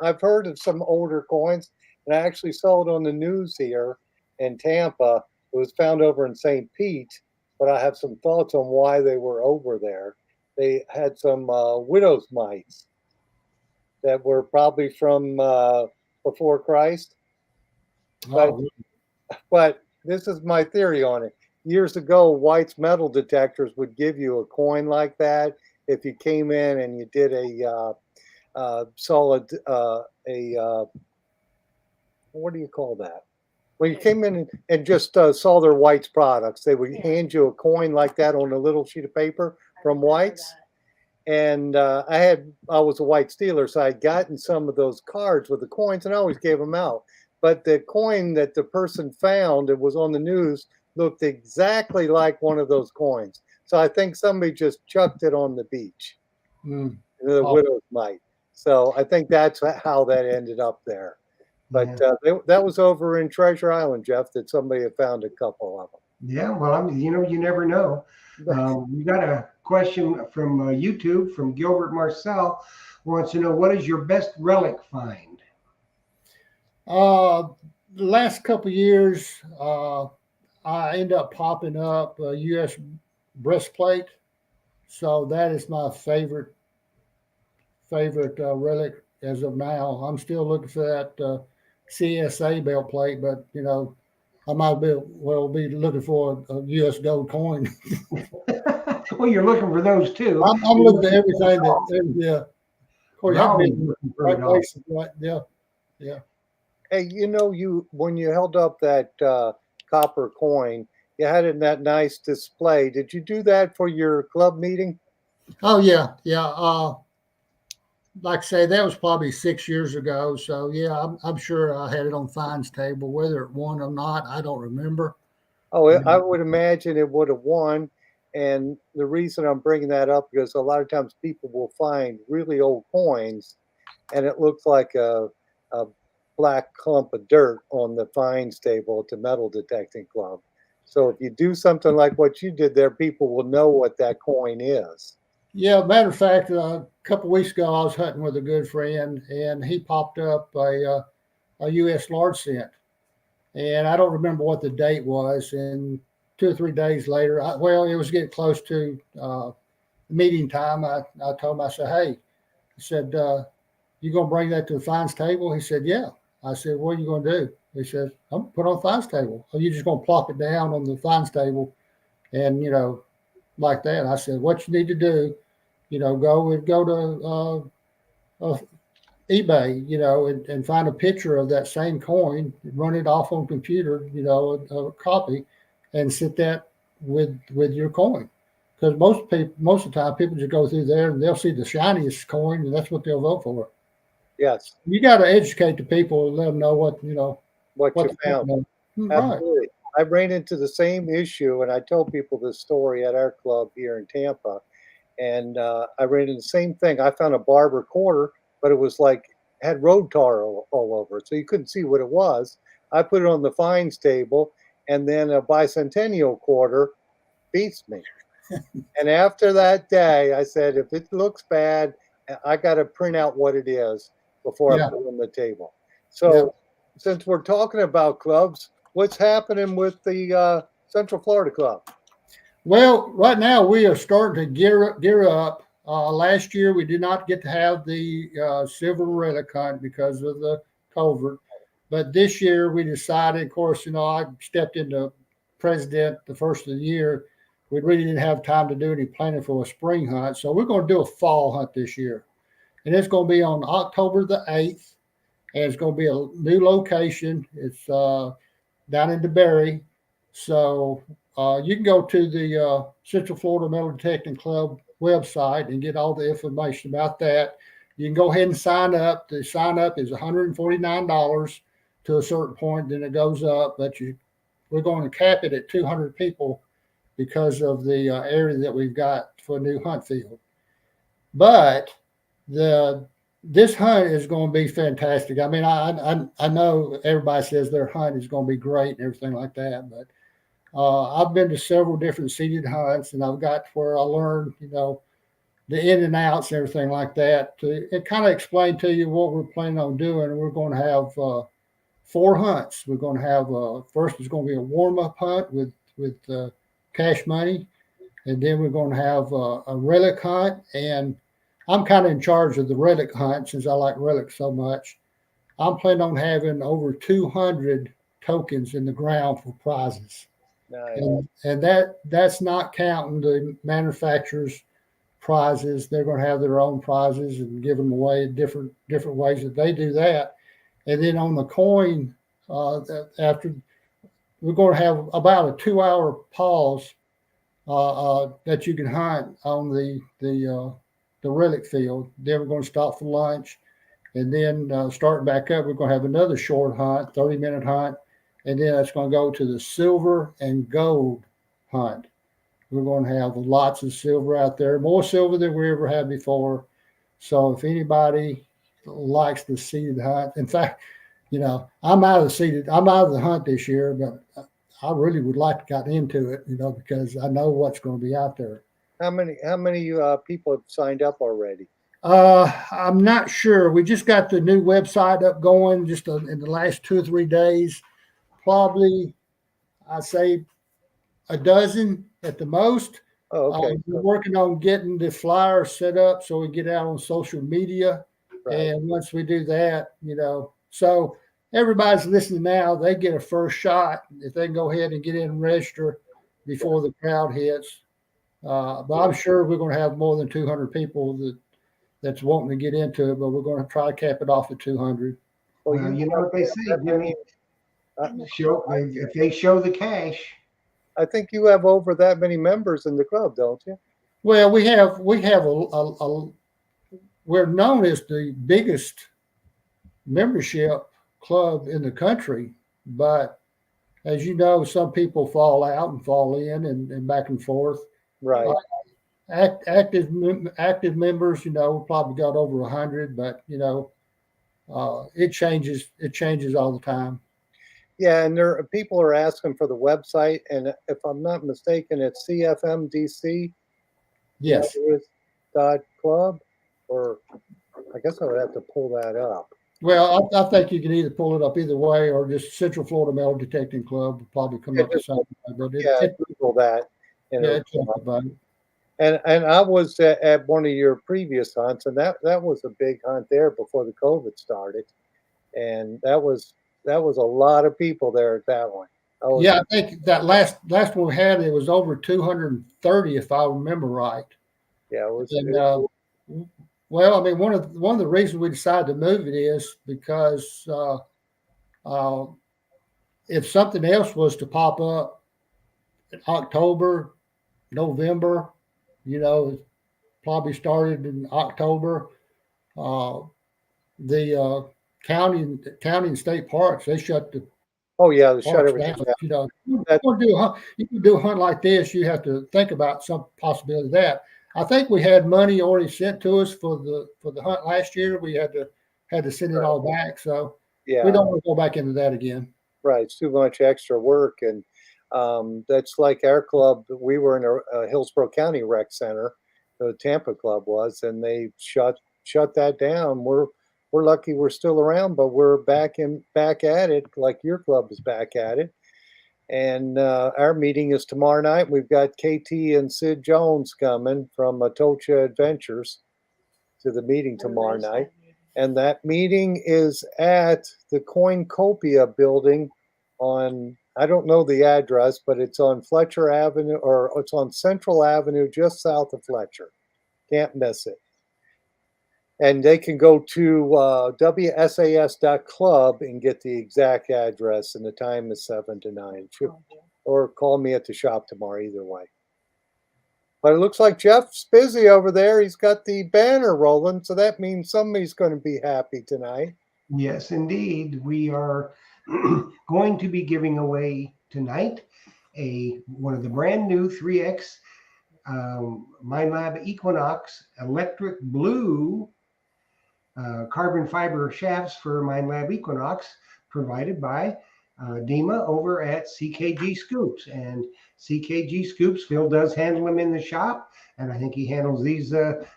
I've heard of some older coins, and I actually saw it on the news here in Tampa. It was found over in St. Pete, but I have some thoughts on why they were over there. They had some widow's mites that were probably from before Christ. But Oh, but this is my theory on it. Years ago, White's metal detectors would give you a coin like that if you came in and you did a solid what do you call that? When you came in and just saw their White's products, they would hand you a coin like that on a little sheet of paper from White's. And I was a White Steeler, so I had gotten some of those cards with the coins, and I always gave them out. But the coin that the person found and was on the news looked exactly like one of those coins. So I think somebody just chucked it on the beach. mm. The Oh. widow's mite. So I think that's how that ended up there. But that was over in Treasure Island, Jeff, that somebody had found a couple of them. Yeah, well, you never know. We got a question from YouTube from Gilbert Marcel. Wants to know, what is your best relic find? The last couple of years, I end up popping up a U.S. breastplate, so that is my favorite relic as of now. I'm still looking for that CSA belt plate, but I might be looking for a U.S. gold coin. Well, you're looking for those too. I'm looking for everything yeah. Of course, you have to be in the right Right on. places, right? Yeah. Hey, when you held up that copper coin, you had it in that nice display. Did you do that for your club meeting? Oh yeah. Like I say, that was probably 6 years ago. So yeah, I'm sure I had it on Fine's table. Whether it won or not, I don't remember. Oh, I would imagine it would have won. And the reason I'm bringing that up because a lot of times people will find really old coins, and it looks like a black clump of dirt on the fines table at the metal detecting club. So if you do something like what you did there, people will know what that coin is. Yeah, matter of fact, a couple of weeks ago, I was hunting with a good friend, and he popped up a U.S. large cent, and I don't remember what the date was. And 2 or 3 days later, it was getting close to meeting time. I told him, I said, "Hey," I said, "You gonna bring that to the fines table?" He said, "Yeah." I said, "What are you gonna do?" He said, "I'm gonna put it on the fines table." "Are you just gonna plop it down on the fines table, and like that?" I said, "What you need to do, go to eBay, and find a picture of that same coin, run it off on computer, a copy, and sit that with your coin." Because most of the time, people just go through there and they'll see the shiniest coin, and that's what they'll vote for. Yes, You got to educate the people and let them know what what you the found. coin is. Right. Absolutely. I ran into the same issue, and I tell people this story at our club here in Tampa. And I ran into the same thing. I found a barber quarter, but it was had road tar all over it, so you couldn't see what it was. I put it on the fines table, and then a bicentennial quarter beats me. And after that day, I said, if it looks bad, I got to print out what it is before I Yeah. put it on the table. So, since we're talking about clubs, what's happening with the Central Florida Club? Well, right now we are starting to gear up. Last year we did not get to have the silver relic hunt because of the COVID, but this year we decided. Of course, I stepped into president the first of the year. We really didn't have time to do any planning for a spring hunt, so we're going to do a fall hunt this year, and it's going to be on October the 8th, and it's going to be a new location. It's down in DeBerry. So you can go to the Central Florida Metal Detecting Club website and get all the information about that. You can go ahead and sign up. The sign up is $149 to a certain point, then it goes up. But we're going to cap it at 200 people because of the area that we've got for a new hunt field. But this hunt is going to be fantastic. I mean, I know everybody says their hunt is going to be great and everything like that, but I've been to several different seeded hunts, and I've got where I learned, the in and outs and everything like that. It kind of explain to you what we're planning on doing. And we're going to have 4 hunts. We're going to have first is going to be a warm up hunt with cash money, and then we're going to have a relic hunt. And I'm kind of in charge of the relic hunt since I like relics so much. I'm planning on having over 200 tokens in the ground for prizes. Nice. And that's not counting the manufacturers' prizes. They're going to have their own prizes and give them away in different ways that they do that. And then on the coin, after we're going to have about a 2-hour pause that you can hunt on the relic field. Then we're going to stop for lunch, and then starting back up, we're going to have another short hunt, 30-minute hunt, and then it's going to go to the silver and gold hunt. We're going to have lots of silver out there, more silver than we ever had before. So if anybody likes the seeded hunt, in fact, I'm out of the hunt this year, but I really would like to get into it, because I know what's going to be out there. How many people have signed up already? I'm not sure. We just got the new website up going just in the last 2 or 3 days. Probably, I'd say a dozen at the most. Oh, okay. We're working on getting the flyer set up so we get out on social media. Right. And once we do that, so everybody's listening now, they get a first shot if they can go ahead and get in and register before the crowd hits. But I'm sure we're going to have more than 200 people that's wanting to get into it, but we're going to try to cap it off at 200. Well, you know what they say, Jimmy. If they show the cash. I think you have over that many members in the club, don't you? Well, we have we're known as the biggest membership club in the country, but as you know, some people fall out and fall in and back and forth. Right. Active members, we probably got over 100, but it changes all the time. Yeah, and people are asking for the website, and if I'm not mistaken, it's CFMDC. Yes. .club, or I guess I would have to pull that up. Well, I think you can either pull it up either way, or just Central Florida Metal Detecting Club will probably come up with something. But Google that. And I was at one of your previous hunts, and that was a big hunt there before the COVID started, and that was a lot of people there at that one. I think that last one we had, it was over 230, if I remember right. Yeah, it was. Well, I mean, one of the reasons we decided to move it is because if something else was to pop up in October, November, it probably started in October. The county and state parks, they shut the. Oh yeah, they shut everything down. You can do a hunt like this, you have to think about some possibility of that. I think we had money already sent to us for the hunt last year. We had to send it all back, so we don't want to go back into that again. Right, it's too much extra work, and That's like our club. We were in a Hillsborough County Rec Center, the Tampa Club was, and they shut that down. We're lucky we're still around, but we're back at it, like your club is back at it. And our meeting is tomorrow night. We've got KT and Sid Jones coming from Atocha Adventures to the meeting tomorrow night. And that meeting is at the Coincopia building on, I don't know the address, but it's on Fletcher Avenue, or it's on Central Avenue, just south of Fletcher. Can't miss it. And they can go to wsas.club and get the exact address, and the time is 7 to 9. Or call me at the shop tomorrow, either way. But it looks like Jeff's busy over there. He's got the banner rolling, so that means somebody's going to be happy tonight. Yes, indeed. We are going to be giving away tonight one of the brand new 3X MindLab Equinox electric blue carbon fiber shafts for MindLab Equinox, provided by Dima over at CKG Scoops. And CKG Scoops, Phil does handle them in the shop, and I think he handles these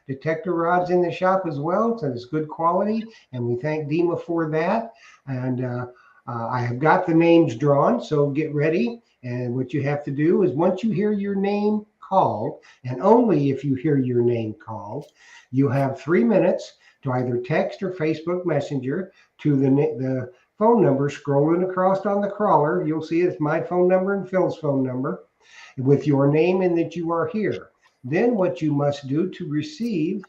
detector rods in the shop as well, so it's good quality, and we thank Dima for that. And I have got the names drawn, so get ready. And what you have to do is, once you hear your name called, and only if you hear your name called, you have 3 minutes to either text or Facebook Messenger to the phone number scrolling across on the crawler. You'll see it's my phone number and Phil's phone number with your name and that you are here. Then what you must do to receive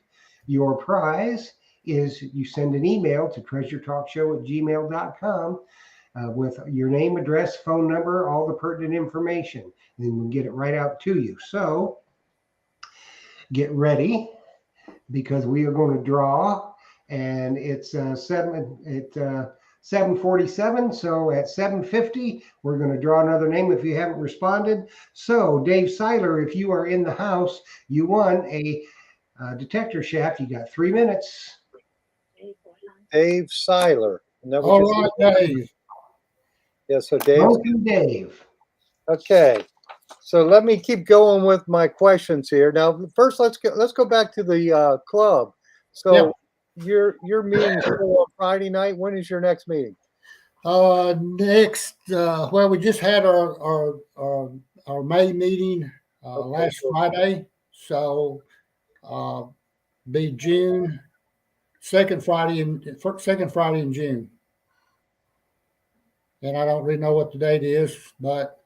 your prize is you send an email to treasuretalkshow@gmail.com with your name, address, phone number, all the pertinent information. And then we'll get it right out to you. So get ready, because we are going to draw, and it's 7:47. So at 7:50, we're going to draw another name if you haven't responded. So Dave Seiler, if you are in the house, you won a detector shaft. You got 3 minutes. Dave Seiler. All right, Dave. Yeah, so Dave. Welcome, Dave. Okay. So let me keep going with my questions here. Now, first, let's go back to the club. So your meeting on Friday night. When is your next meeting? Next, well, we just had our May meeting last Friday, so be June second Friday in June. And I don't really know what the date is, but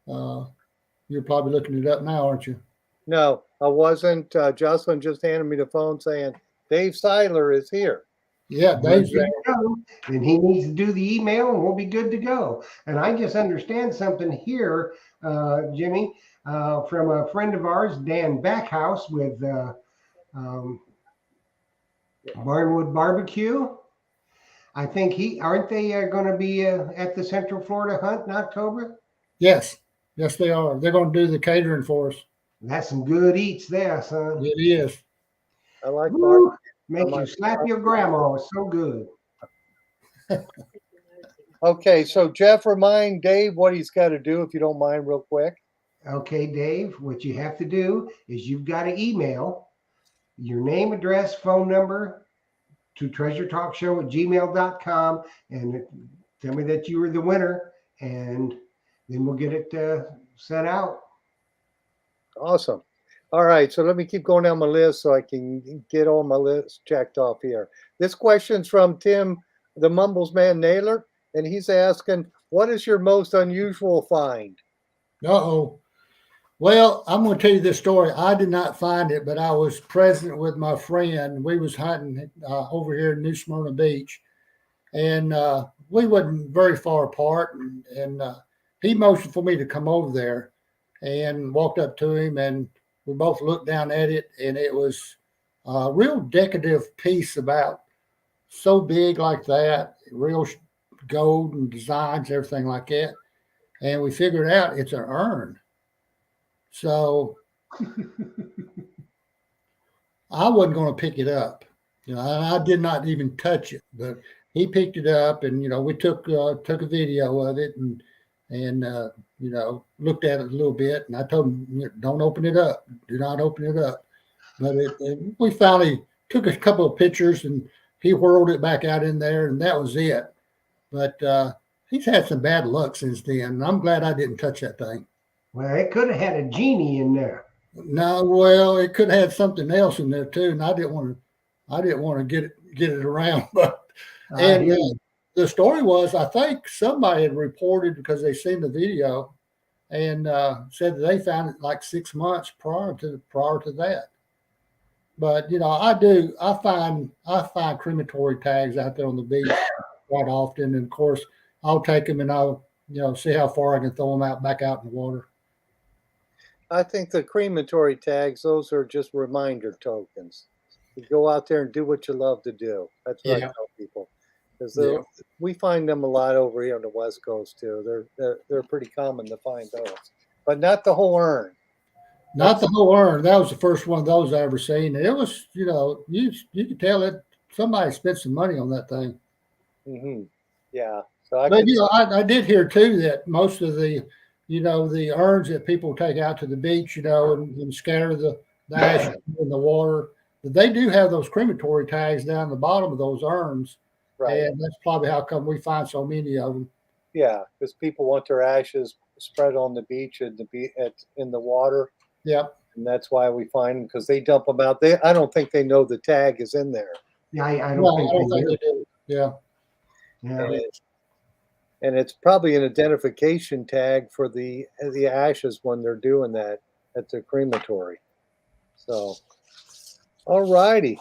you're probably looking it up now, aren't you? No, I wasn't. Jocelyn just handed me the phone saying Dave Seiler is here. Yeah, Dave's there. And he needs to do the email, and we'll be good to go. And I just understand something here, Jimmy, from a friend of ours, Dan Backhouse with Barnwood Barbecue. I think aren't they going to be at the Central Florida Hunt in October? Yes, they are. They're going to do the catering for us. That's some good eats there, son. It is. I like barbecue. Make you slap your grandma. It's so good. Okay, so Jeff, remind Dave what he's got to do, if you don't mind, real quick. Okay, Dave, what you have to do is you've got to email your name, address, phone number to treasuretalkshow@gmail.com and tell me that you were the winner, and then we'll get it sent out. Awesome. All right, so let me keep going down my list so I can get all my list checked off here. This question's from Tim, the Mumbles Man Naylor, and he's asking, what is your most unusual find? Uh-oh. Well, I'm going to tell you this story. I did not find it, but I was present with my friend. We was hunting over here in New Smyrna Beach, and we wasn't very far apart, and he motioned for me to come over there, and walked up to him, and we both looked down at it, and it was a real decorative piece, about so big like that, real gold and designs, everything like that. And we figured out it's an urn. So I wasn't going to pick it up, and I did not even touch it, but he picked it up, and we took a video of it, and looked at it a little bit, and I told him, don't open it up. Do not open it up. But we finally took a couple of pictures, and he whirled it back out in there, and that was it. But he's had some bad luck since then, and I'm glad I didn't touch that thing. Well, it could have had a genie in there. No, well, it could have had something else in there too, and I didn't want to get it around. But the story was, I think somebody had reported because they seen the video and said that they found it like 6 months prior to that. But I find crematory tags out there on the beach quite often, and of course I'll take them and I'll see how far I can throw them back out in the water. I think the crematory tags, those are just reminder tokens. You go out there and do what you love to do. That's what I tell people. Because we find them a lot over here on the West Coast too. They're pretty common to find those, but not the whole urn. Not the whole urn. That was the first one of those I ever seen. It was, you could tell it somebody spent some money on that thing. Mm-hmm. Yeah. So I did hear too that most of the the urns that people take out to the beach, and scatter the ash in the water, they do have those crematory tags down the bottom of those urns. Right. And that's probably how come we find so many of them. Yeah, because people want their ashes spread on the beach and in the water. Yep. And that's why we find them, because they dump them out. I don't think they know the tag is in there. Yeah, I don't think they do. Yeah. Yeah. And it's probably an identification tag for the ashes when they're doing that at the crematory. So, all righty.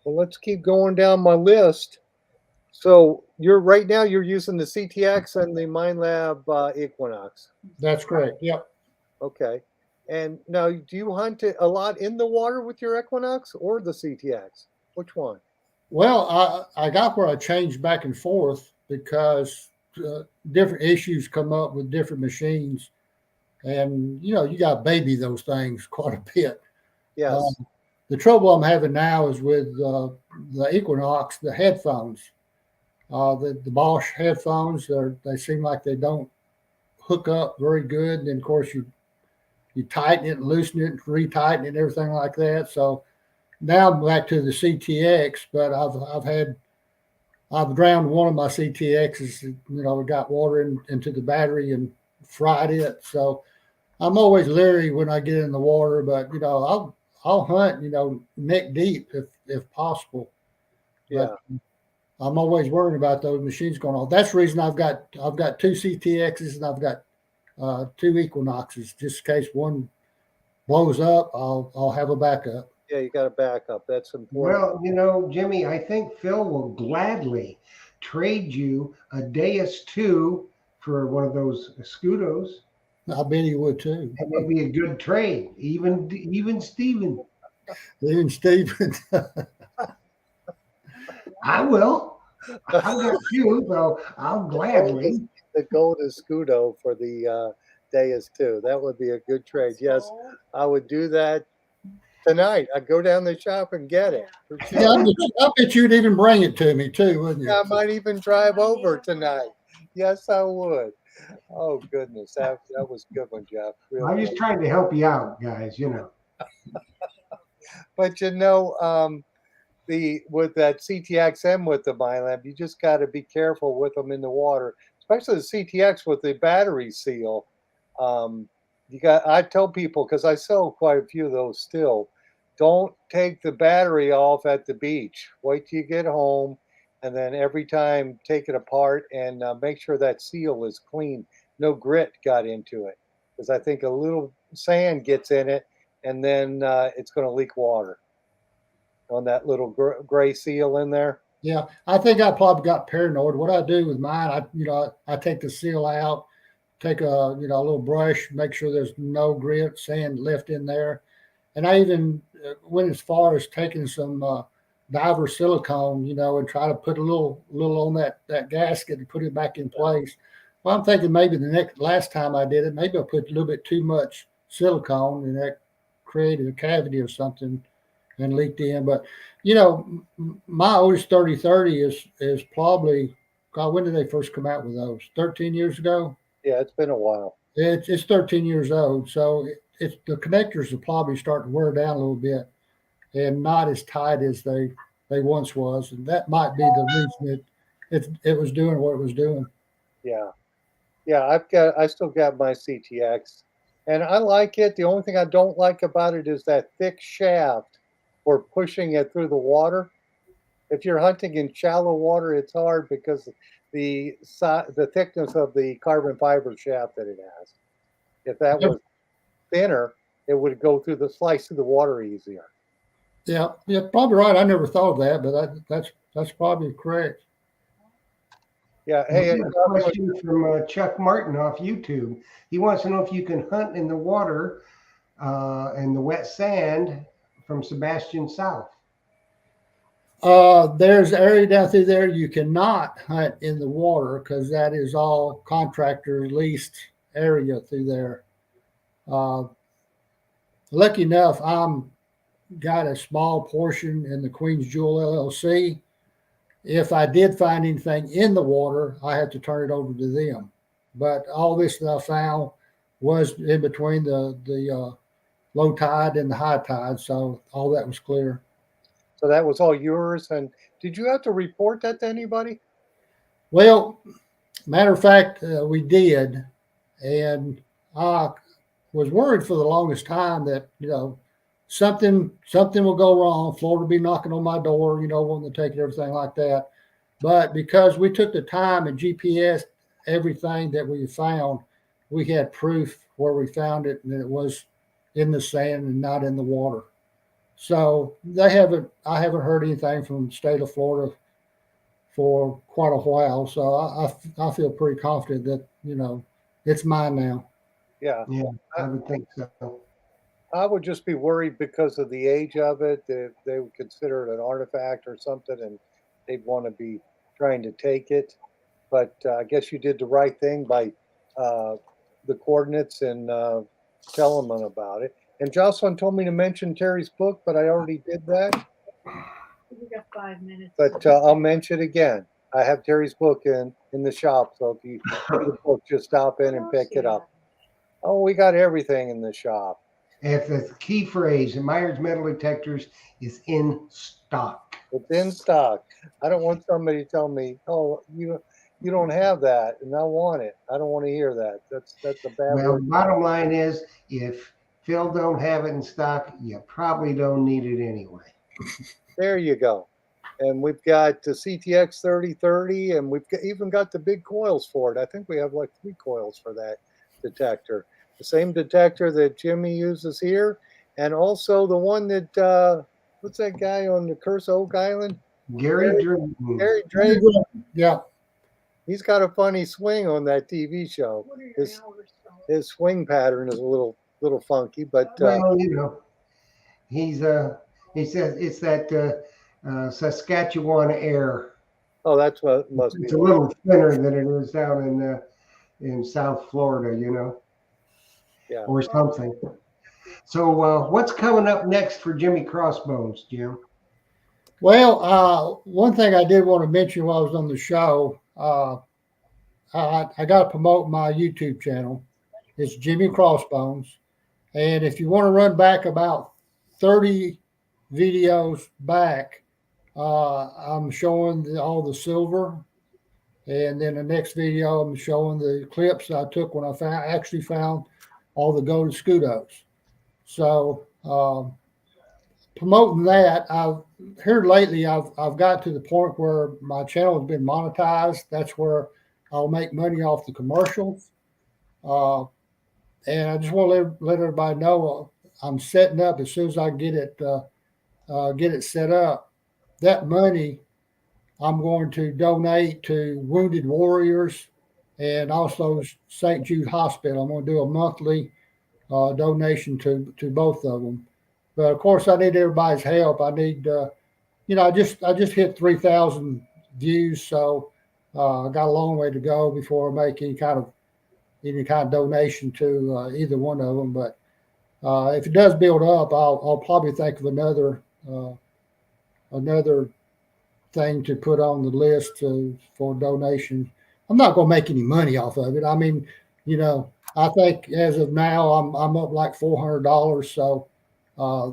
Well, let's keep going down my list. So right now you're using the CTX and the MineLab Equinox. That's correct. Yep. Okay. And now, do you hunt a lot in the water with your Equinox or the CTX? Which one? Well, I got where I changed back and forth because different issues come up with different machines, and you got to baby those things quite a bit. Yes. The trouble I'm having now is with the Equinox, the headphones. The Bosch headphones, they seem like they don't hook up very good. And then, of course, you tighten it and loosen it and retighten it and everything like that. So now I'm back to the CTX, but I've drowned one of my CTXs. Got water into the battery and fried it. So I'm always leery when I get in the water, but I'll hunt neck deep if possible. Yeah. But I'm always worried about those machines going off. That's the reason I've got 2 CTXs and I've got 2 Equinoxes, just in case one blows up. I'll have a backup. Yeah, you got a backup. That's important. Well, Jimmy, I think Phil will gladly trade you a Deus 2 for one of those Scudos. I bet he would too. That may be a good trade. Even Steven. Even Steven. I will. I've got 2, so I'll gladly. The golden Scudo for the Deus 2. That would be a good trade. Yes, I would do that tonight. I'd go down the shop and get it. Sure. Yeah, I bet you'd even bring it to me too, wouldn't you? I might even drive over tonight. Yes, I would. Oh goodness, that was a good one, Jeff. Really I'm just trying to help you out, guys. But with that CTX and with the MineLab, you just got to be careful with them in the water, especially the CTX with the battery seal. I tell people, because I sell quite a few of those still, don't take the battery off at the beach. Wait till you get home, and then every time take it apart and make sure that seal is clean. No grit got into it, because I think a little sand gets in it, and then it's going to leak water on that little gray seal in there. Yeah, I think I probably got paranoid. What I do with mine, I take the seal out, take a little brush, make sure there's no grit, sand left in there, and I even went as far as taking some diver silicone, and try to put a little on that gasket and put it back in place. Well, I'm thinking maybe last time I did it, maybe I put a little bit too much silicone and that created a cavity or something and leaked in. But my oldest 3030 is probably, God, when did they first come out with those? 13 years ago? Yeah, it's been a while. It's 13 years old, so it's the connectors are probably starting to wear down a little bit and not as tight as they once was, and that might be the reason it was doing what it was doing. Yeah. Yeah, I still got my CTX, and I like it. The only thing I don't like about it is that thick shaft for pushing it through the water. If you're hunting in shallow water, it's hard because the thickness of the carbon fiber shaft that it has. If that Yep. was thinner, it would go through the slice through the water easier. Yeah, yeah, probably right. I never thought of that, but that's probably correct. Yeah. We Hey, got a question from Chuck Martin off YouTube. He wants to know if you can hunt in the water and the wet sand from Sebastian South. There's area down through there you cannot hunt in the water because that is all contractor leased area through there. Uh, Lucky enough, I'm got a small portion in the Queen's Jewel LLC. If I did find anything in the water, I had to turn it over to them. But all this that I found was in between the low tide and the high tide, so all that was clear. so that was all yours. And did you have to report that to anybody? Well, matter of fact, we did, and I was worried for the longest time that something will go wrong. Florida will be knocking on my door, wanting to take everything like that. But because we took the time and GPS everything that we found, we had proof where we found it, and it was in the sand and not in the water. So I haven't heard anything from the state of Florida for quite a while. So I feel pretty confident that, it's mine now. Yeah. Yeah, I would think so. I would just be worried because of the age of it. If they would consider it an artifact or something, and they'd want to be trying to take it. But I guess you did the right thing by uh, the coordinates and telling them about it. And Jocelyn told me to mention Terry's book, but I already did that. We got 5 minutes. But I'll mention it again. I have Terry's book in the shop, so if you need the book, just stop in and pick it up. Oh, we got everything in the shop. If the key phrase in Myers Metal Detectors is in stock. It's in stock. I don't want somebody to tell me, "Oh, you don't have that," and I want it. I don't want to hear that. That's a bad Well, word. the bottom line is if Phil don't have it in stock, you probably don't need it anyway. There you go. And we've got the CTX 3030, and even got the big coils for it. I think we have like 3 coils for that detector. The same detector that Jimmy uses here, and also the one that what's that guy on the Curse Oak Island? Gary Drew. Gary Drake. Yeah. He's got a funny swing on that TV show. What are your His hours, Phil? his swing pattern is a little funky, but Well, he's he says it's that Saskatchewan air. oh, that's what must be. It's a little thinner than it is down in South Florida, Yeah. or something. So what's coming up next for Jimmy Crossbones, Jim? Well, one thing I did want to mention while I was on the show, I got to promote my YouTube channel. It's Jimmy Crossbones. And if you want to run back about 30 videos back, I'm showing all the silver. And then the next video, I'm showing the clips I took when I actually found all the golden scudos. So promoting that, I've here lately, I've got to the point where my channel has been monetized. That's where I'll make money off the commercials. And I just want to let everybody know I'm setting up as soon as I get it set up. That money I'm going to donate to Wounded Warriors and also St. Jude Hospital. I'm going to do a monthly donation to both of them. But of course, I need everybody's help. I need, I just hit 3,000 views, so I got a long way to go before I make any kind of donation to either one of them. But if it does build up, I'll probably think of another thing to put on the list for donation. I'm not going to make any money off of it. I mean, I think as of now, I'm up like $400. So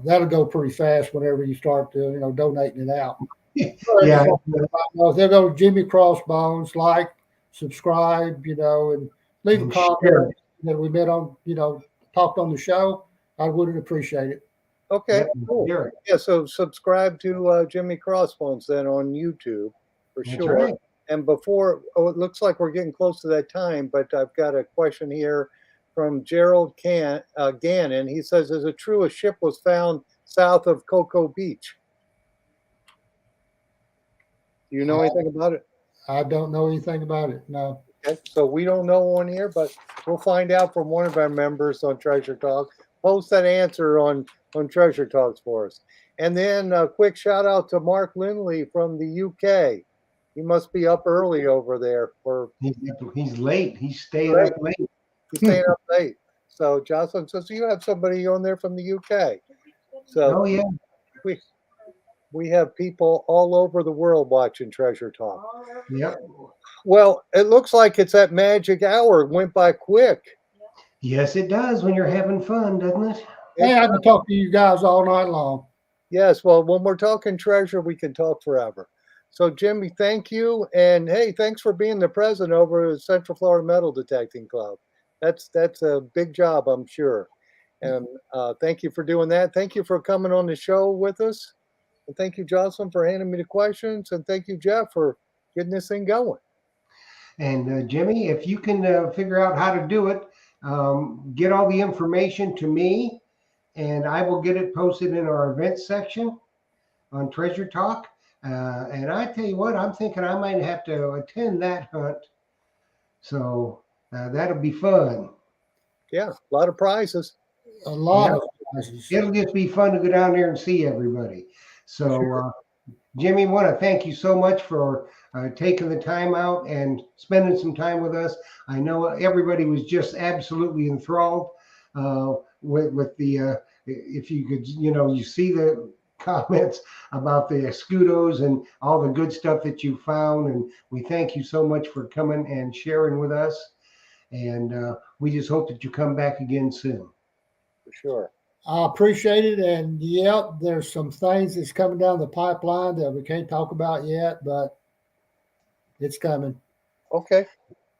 that'll go pretty fast whenever you start to, donating it out. I Yeah, just want everybody to know, if they'll go to Jimmy Crossbones, like, subscribe, and leave a and comment share. that we met on, talked on the show. I wouldn't appreciate it. Okay, Yep, cool. share it. Yeah, so subscribe to Jimmy Crossbones then on YouTube for That's sure. right. And before, it looks like we're getting close to that time, but I've got a question here from Gerald Gannon. He says, "Is it true a ship was found south of Cocoa Beach? Do you know anything about it?" I don't know anything about it. No. Okay, so we don't know on here, but we'll find out from one of our members on Treasure Talk. Post that answer on Treasure Talks for us. And then a quick shout out to Mark Lindley from the UK. He must be up early over there for He's late. He's staying up late. he's staying up late. So Jocelyn says you have somebody on there from the UK. So Oh yeah. we we have people all over the world watching Treasure Talk. Yep. Well, it looks like it's that magic hour. It went by quick. Yes, it does when you're having fun, doesn't it? Hey, I can talk to you guys all night long. Yes, well, when we're talking treasure, we can talk forever. So, Jimmy, thank you, and hey, thanks for being the president over at Central Florida Metal Detecting Club. That's a big job, I'm sure. And thank you for doing that. Thank you for coming on the show with us, and thank you, Jocelyn, for handing me the questions, and thank you, Jeff, for getting this thing going. And Jimmy, if you can figure out how to do it, get all the information to me, and I will get it posted in our events section on Treasure Talk. And I tell you what, I'm thinking I might have to attend that hunt. So that'll be fun. Yeah, a lot of prizes. A lot Yeah. of prizes. It'll just be fun to go down there and see everybody. So, Jimmy, want to thank you so much for taking the time out and spending some time with us. I know everybody was just absolutely enthralled with the. If you could, you see the comments about the Scudos and all the good stuff that you found, and we thank you so much for coming and sharing with us. And we just hope that you come back again soon. For sure. I appreciate it. And yeah, there's some things that's coming down the pipeline that we can't talk about yet, but it's coming. Okay,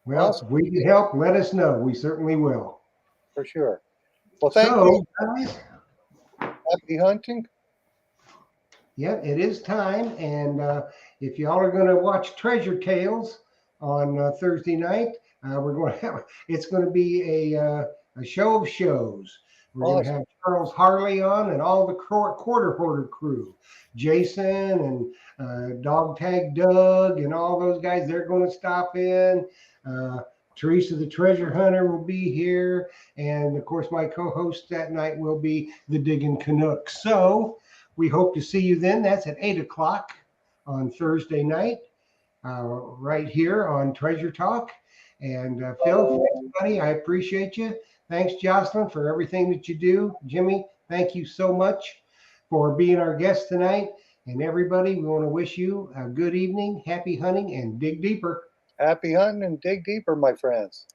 Well, awesome. if we can help, let us know. We certainly will. For sure. Well, thank So, you. guys, Happy hunting. yeah, it is time. And if y'all are going to watch Treasure Tales on Thursday night, we're going to have it's going to be a show of shows. We're going to have Charles Harley on and all the quarter hoarder crew, Jason and Dog Tag Doug and all those guys. They're going to stop in. Teresa the Treasure Hunter will be here, and of course, my co-host that night will be the Diggin' Canuck. So we hope to see you then. That's at 8 o'clock on Thursday night, right here on Treasure Talk. And Phil, thanks, buddy. I appreciate you. Thanks, Jocelyn, for everything that you do. Jimmy, thank you so much for being our guest tonight. And everybody, we want to wish you a good evening, happy hunting, and dig deeper. Happy hunting and dig deeper, my friends.